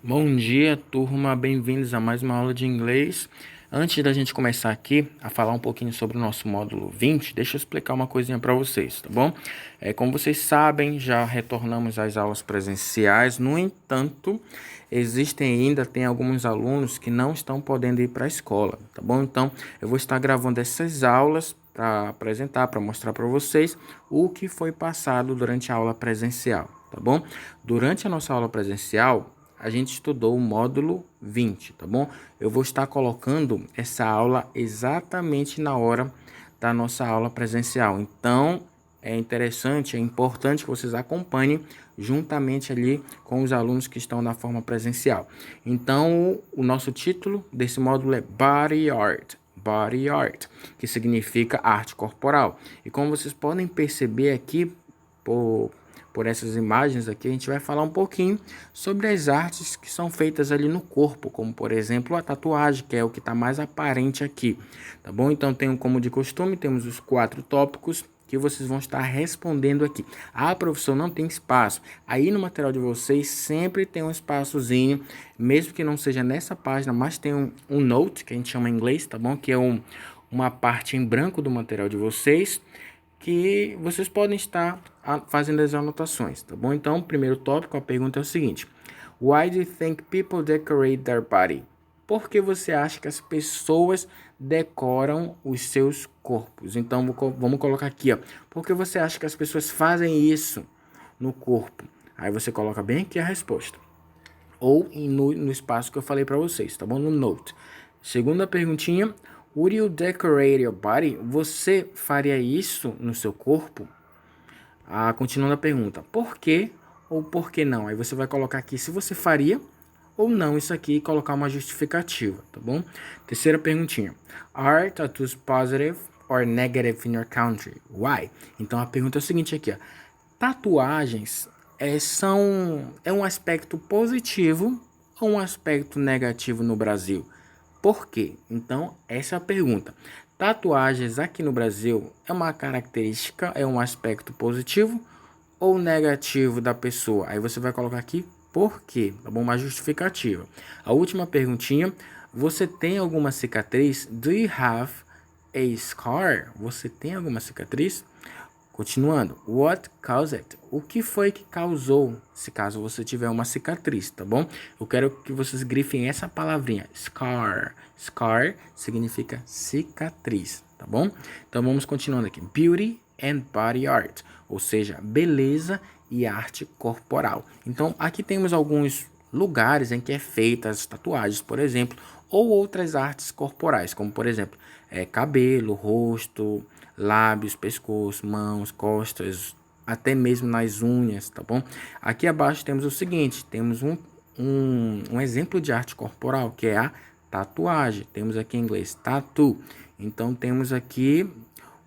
Bom dia, turma, bem-vindos a mais uma aula de inglês. Antes da gente começar aqui a falar um pouquinho sobre o nosso módulo 20, deixa eu explicar uma coisinha para vocês, tá bom? Como vocês sabem, já retornamos às aulas presenciais. No entanto, tem alguns alunos que não estão podendo ir para a escola, tá bom? Então, eu vou estar gravando essas aulas para apresentar, para mostrar para vocês o que foi passado durante a aula presencial, tá bom? Durante a nossa aula presencial, a gente estudou o módulo 20, tá bom? Eu vou estar colocando essa aula exatamente na hora da nossa aula presencial. Então, é importante que vocês acompanhem juntamente ali com os alunos que estão na forma presencial. Então, o nosso título desse módulo é Body Art. Body Art, que significa arte corporal. E como vocês podem perceber aqui, por essas imagens aqui, a gente vai falar um pouquinho sobre as artes que são feitas ali no corpo, como por exemplo a tatuagem, que é o que está mais aparente aqui, tá bom? Então, como de costume, temos os 4 tópicos que vocês vão estar respondendo aqui. Ah, professor, não tem espaço. Aí no material de vocês sempre tem um espaçozinho, mesmo que não seja nessa página, mas tem um note, que a gente chama em inglês, tá bom? Que é uma parte em branco do material de vocês, que vocês podem estar fazendo as anotações, tá bom? Então, primeiro tópico, a pergunta é o seguinte: Why do you think people decorate their body? Por que você acha que as pessoas decoram os seus corpos? Então, vamos colocar aqui, ó. Por que você acha que as pessoas fazem isso no corpo? Aí você coloca bem aqui a resposta. Ou no espaço que eu falei para vocês, tá bom? No note. Segunda perguntinha: Would you decorate your body? Você faria isso no seu corpo? Continuando a pergunta: por que ou por que não? Aí você vai colocar aqui se você faria ou não isso aqui e colocar uma justificativa, tá bom? Terceira perguntinha: Are tattoos positive or negative in your country? Why? Então a pergunta é o seguinte aqui, ó. Tatuagens é um aspecto positivo ou um aspecto negativo no Brasil? Por quê? Então, essa é a pergunta. Tatuagens aqui no Brasil é uma característica, é um aspecto positivo ou negativo da pessoa? Aí você vai colocar aqui por quê, tá bom? Uma justificativa. A última perguntinha: você tem alguma cicatriz? Do you have a scar? Você tem alguma cicatriz? Continuando, what caused it? O que foi que causou, se caso você tiver uma cicatriz, tá bom? Eu quero que vocês grifem essa palavrinha, scar. Scar significa cicatriz, tá bom? Então vamos continuando aqui. Beauty and body art, ou seja, beleza e arte corporal. Então aqui temos alguns lugares em que é feita as tatuagens, por exemplo, ou outras artes corporais, como por exemplo, cabelo, rosto, lábios, pescoço, mãos, costas, até mesmo nas unhas, tá bom? Aqui abaixo temos o seguinte, temos um exemplo de arte corporal, que é a tatuagem. Temos aqui em inglês, tattoo. Então, temos aqui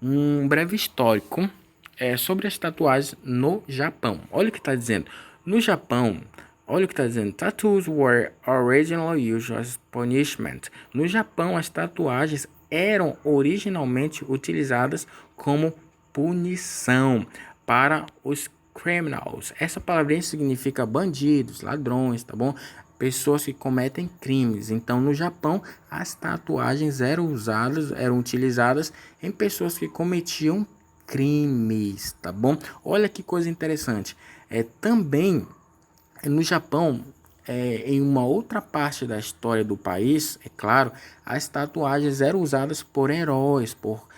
um breve histórico sobre as tatuagens no Japão. Olha o que está dizendo. No Japão, olha o que está dizendo. Tattoos were originally used as punishment. No Japão, as tatuagens eram originalmente utilizadas como punição para os criminals. Essa palavrinha significa bandidos, ladrões, tá bom? Pessoas que cometem crimes. Então, no Japão, as tatuagens eram utilizadas em pessoas que cometiam crimes, tá bom? Olha que coisa interessante. Também no Japão, em uma outra parte da história do país, é claro, as tatuagens eram usadas por heróis, por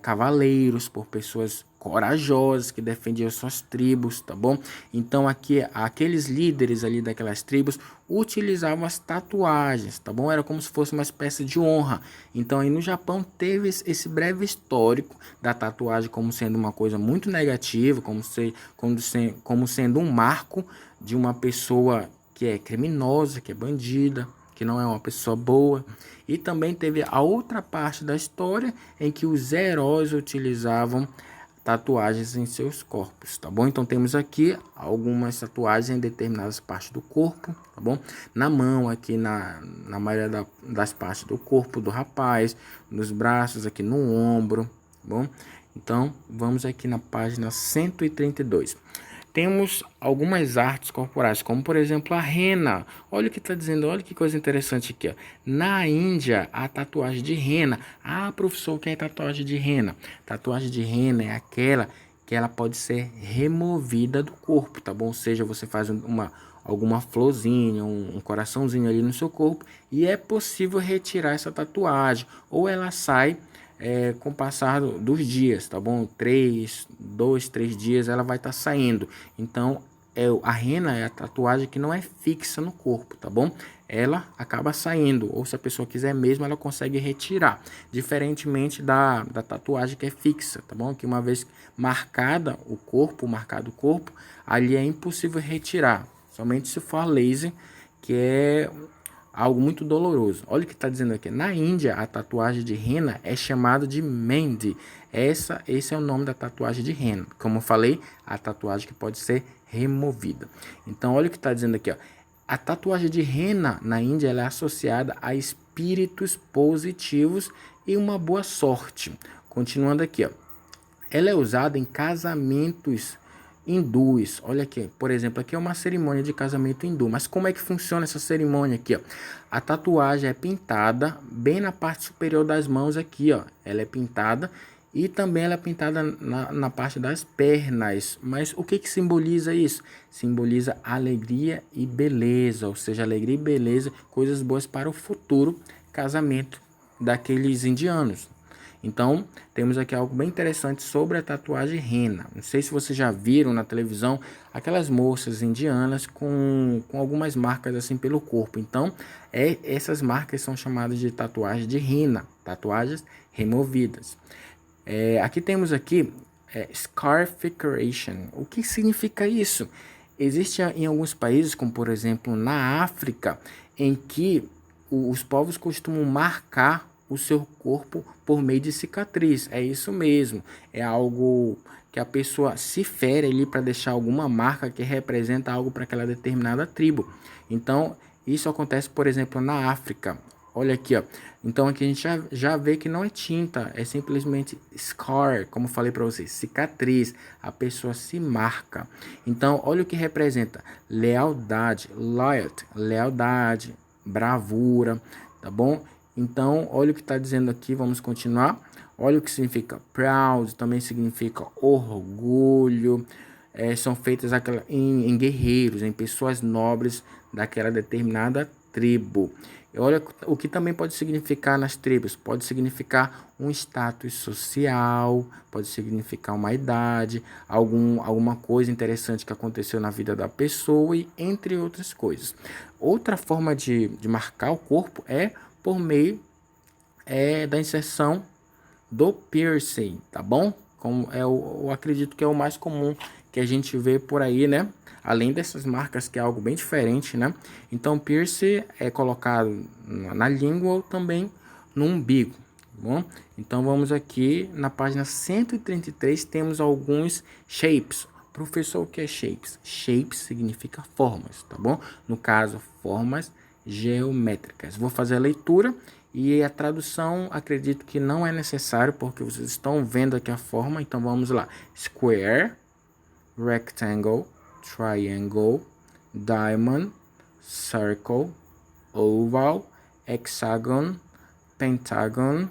cavaleiros, por pessoas corajosas que defendiam suas tribos, tá bom? Então aqui aqueles líderes ali daquelas tribos utilizavam as tatuagens, tá bom? Era como se fosse uma espécie de honra. Então aí no Japão teve esse breve histórico da tatuagem como sendo uma coisa muito negativa, como sendo um marco de uma pessoa que é criminosa, que é bandida, que não é uma pessoa boa. E também teve a outra parte da história em que os heróis utilizavam tatuagens em seus corpos, tá bom? Então temos aqui algumas tatuagens em determinadas partes do corpo, tá bom? Na mão, aqui na maioria das partes do corpo do rapaz, nos braços, aqui no ombro, tá bom? Então vamos aqui na página 132. temos algumas artes corporais, como por exemplo a rena. Olha o que está dizendo, olha que coisa interessante aqui, ó. Na Índia, a tatuagem de rena. Ah, professor, o que é tatuagem de rena? Tatuagem de rena é aquela que ela pode ser removida do corpo, tá bom? Ou seja, você faz alguma florzinha, um coraçãozinho ali no seu corpo e é possível retirar essa tatuagem. Ou ela sai com o passar dos dias, tá bom? 3 dias ela vai estar saindo. Então, a rena é a tatuagem que não é fixa no corpo, tá bom? Ela acaba saindo, ou se a pessoa quiser mesmo, ela consegue retirar. Diferentemente da tatuagem que é fixa, tá bom? Que uma vez marcado o corpo, ali é impossível retirar. Somente se for a laser, que é algo muito doloroso. Olha o que está dizendo aqui. Na Índia, a tatuagem de rena é chamada de mehndi. Esse é o nome da tatuagem de rena. Como eu falei, a tatuagem que pode ser removida. Então, olha o que está dizendo aqui. Ó. A tatuagem de rena na Índia ela é associada a espíritos positivos e uma boa sorte. Continuando aqui. Ó. Ela é usada em casamentos hindus. Olha aqui, por exemplo, aqui é uma cerimônia de casamento hindu. Mas como é que funciona essa cerimônia aqui, ó? A tatuagem é pintada bem na parte superior das mãos aqui, ó. Ela é pintada e também ela é pintada na parte das pernas. Mas o que simboliza isso? Simboliza alegria e beleza, ou seja, alegria e beleza, coisas boas para o futuro casamento daqueles indianos. Então, temos aqui algo bem interessante sobre a tatuagem rena. Não sei se vocês já viram na televisão aquelas moças indianas com algumas marcas assim pelo corpo. Então, essas marcas são chamadas de tatuagem de rena, tatuagens removidas. Aqui temos scarification. O que significa isso? Existe em alguns países, como por exemplo na África, em que os povos costumam marcar o seu corpo por meio de cicatriz. É isso mesmo. É algo que a pessoa se fere ali para deixar alguma marca que representa algo para aquela determinada tribo. Então, isso acontece, por exemplo, na África. Olha aqui, ó. Então aqui a gente já vê que não é tinta, é simplesmente scar, como falei para vocês, cicatriz. A pessoa se marca. Então, olha o que representa: lealdade, loyalty, lealdade, bravura, tá bom? Então, olha o que está dizendo aqui, vamos continuar. Olha o que significa proud, também significa orgulho. São feitas em guerreiros, em pessoas nobres daquela determinada tribo. E olha o que também pode significar nas tribos. Pode significar um status social, pode significar uma idade, alguma coisa interessante que aconteceu na vida da pessoa e entre outras coisas. Outra forma de marcar o corpo é por meio da inserção do piercing, tá bom? Como eu acredito que é o mais comum que a gente vê por aí, né? Além dessas marcas, que é algo bem diferente, né? Então, piercing é colocado na língua ou também no umbigo, tá bom? Então, vamos aqui na página 133, temos alguns shapes. Professor, o que é shapes? Shapes significa formas, tá bom? No caso, formas geométricas. Vou fazer a leitura e a tradução acredito que não é necessário, porque vocês estão vendo aqui a forma. Então vamos lá: square, rectangle, triangle, diamond, circle, oval, hexagon, pentagon,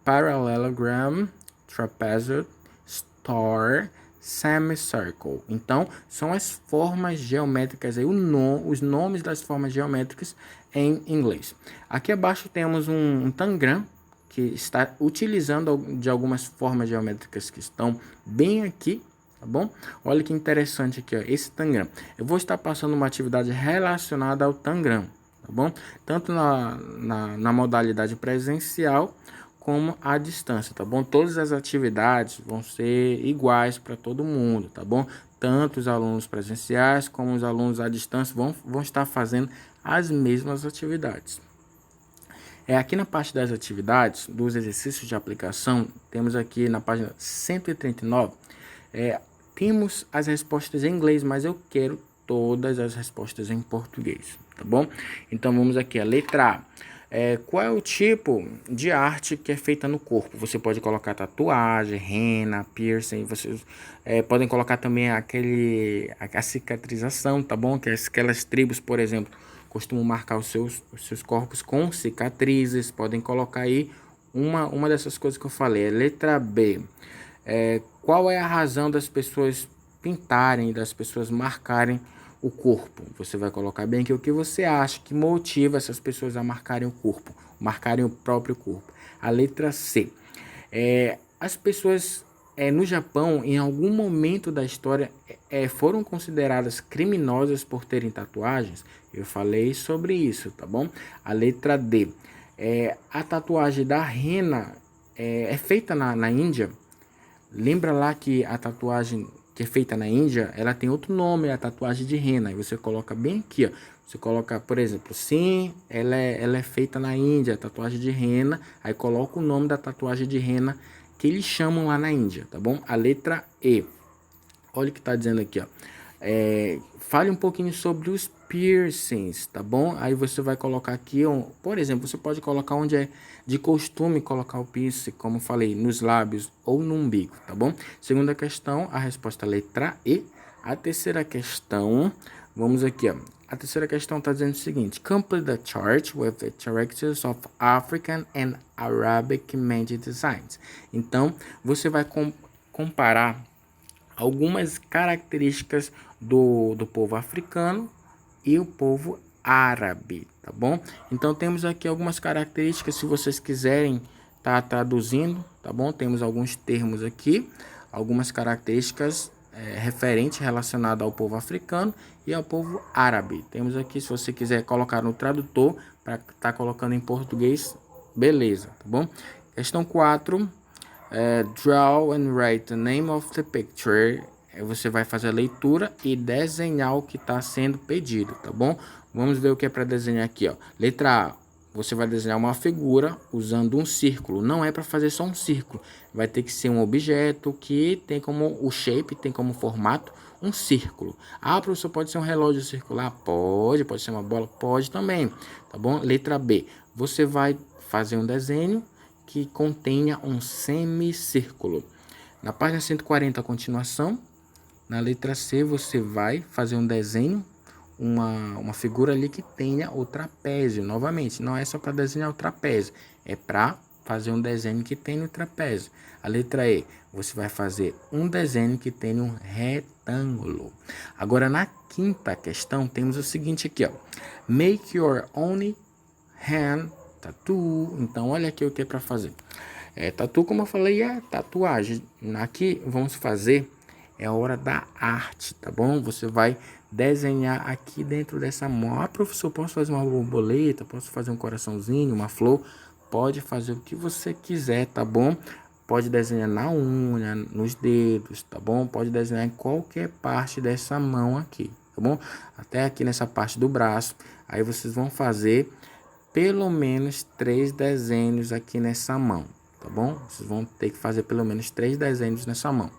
parallelogram, trapezoid, star, semicircle. Então, são as formas geométricas, aí, os nomes das formas geométricas em inglês. Aqui abaixo temos um tangram, que está utilizando de algumas formas geométricas que estão bem aqui, tá bom? Olha que interessante aqui, ó, esse tangram. Eu vou estar passando uma atividade relacionada ao tangram, tá bom? Tanto na modalidade presencial como à distância, tá bom? Todas as atividades vão ser iguais para todo mundo, tá bom? Tanto os alunos presenciais como os alunos à distância vão estar fazendo as mesmas atividades. Aqui na parte das atividades, dos exercícios de aplicação, temos aqui na página 139, temos as respostas em inglês, mas eu quero todas as respostas em português, tá bom? Então vamos aqui, a letra A. Qual é o tipo de arte que é feita no corpo? Você pode colocar tatuagem, rena, piercing, vocês podem colocar também a cicatrização, tá bom? Que aquelas tribos, por exemplo, costumam marcar os seus corpos com cicatrizes, podem colocar aí uma dessas coisas que eu falei. Letra B. Qual é a razão das pessoas pintarem, das pessoas marcarem o corpo? Você vai colocar bem aqui o que você acha que motiva essas pessoas a marcarem o corpo, marcarem o próprio corpo. A letra C. As pessoas no Japão, em algum momento da história, foram consideradas criminosas por terem tatuagens? Eu falei sobre isso, tá bom? A letra D. A tatuagem da rena é feita na Índia. Lembra lá que a tatuagem que é feita na Índia, ela tem outro nome, é a tatuagem de rena. E você coloca bem aqui, ó. Você coloca, por exemplo, sim, ela é feita na Índia, a tatuagem de rena. Aí coloca o nome da tatuagem de rena que eles chamam lá na Índia, tá bom? A letra E. Olha o que tá dizendo aqui, ó. Fale um pouquinho sobre os piercings, tá bom? Aí você vai colocar aqui, por exemplo, você pode colocar onde é de costume colocar o piercing, como eu falei, nos lábios ou no umbigo, tá bom? Segunda questão, a resposta é letra E. A terceira questão, vamos aqui, ó. A terceira questão está dizendo o seguinte: complete the chart with the characters of African and Arabic made designs. Então, você vai comparar algumas características do povo africano e o povo árabe, tá bom? Então temos aqui algumas características, se vocês quiserem tá traduzindo, tá bom? Temos alguns termos aqui, algumas características referentes relacionadas ao povo africano e ao povo árabe. Temos aqui, se você quiser colocar no tradutor para estar colocando em português, beleza, tá bom? Questão 4. Draw and write the name of the picture. Você vai fazer a leitura e desenhar o que está sendo pedido, tá bom? Vamos ver o que é para desenhar aqui, ó. Letra A. Você vai desenhar uma figura usando um círculo. Não é para fazer só um círculo. Vai ter que ser um objeto que tem como o shape, tem como formato um círculo. Ah, professor, pode ser um relógio circular? Pode ser uma bola? Pode também, tá bom? Letra B. Você vai fazer um desenho que contenha um semicírculo. Na página 140, a continuação, na letra C, você vai fazer um desenho, uma figura ali que tenha o trapézio. Novamente, não é só para desenhar o trapézio, é para fazer um desenho que tenha o trapézio. A letra E, você vai fazer um desenho que tenha um retângulo. Agora, na quinta questão, temos o seguinte aqui, ó. Make your own hand tattoo. Então, olha aqui o que é para fazer. Tatu, como eu falei, é tatuagem. Aqui, vamos fazer, é a hora da arte, tá bom? Você vai desenhar aqui dentro dessa mão. Ah, professor, posso fazer uma borboleta? Posso fazer um coraçãozinho, uma flor? Pode fazer o que você quiser, tá bom? Pode desenhar na unha, nos dedos, tá bom? Pode desenhar em qualquer parte dessa mão aqui, tá bom? Até aqui nessa parte do braço. Aí vocês vão fazer pelo menos 3 desenhos aqui nessa mão, tá bom? Vocês vão ter que fazer pelo menos 3 desenhos nessa mão.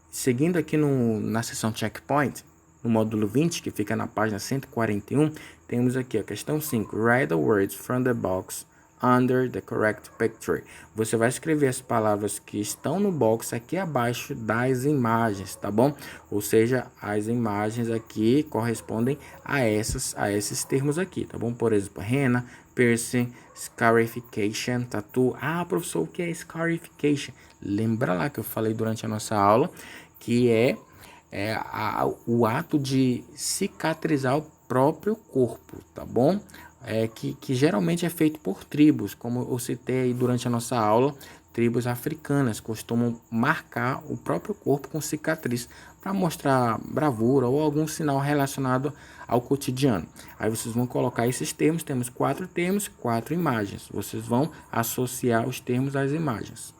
Seguindo aqui na seção checkpoint, no módulo 20, que fica na página 141, temos aqui a questão 5. Write the words from the box under the correct picture. Você vai escrever as palavras que estão no box aqui abaixo das imagens, tá bom? Ou seja, as imagens aqui correspondem a esses termos aqui, tá bom? Por exemplo, henna, piercing, scarification, tattoo. Ah, professor, o que é scarification? Lembra lá que eu falei durante a nossa aula que o ato de cicatrizar o próprio corpo, tá bom? Que geralmente é feito por tribos, como eu citei aí durante a nossa aula. Tribos africanas costumam marcar o próprio corpo com cicatriz para mostrar bravura ou algum sinal relacionado ao cotidiano. Aí vocês vão colocar esses termos, temos 4 termos, 4 imagens. Vocês vão associar os termos às imagens.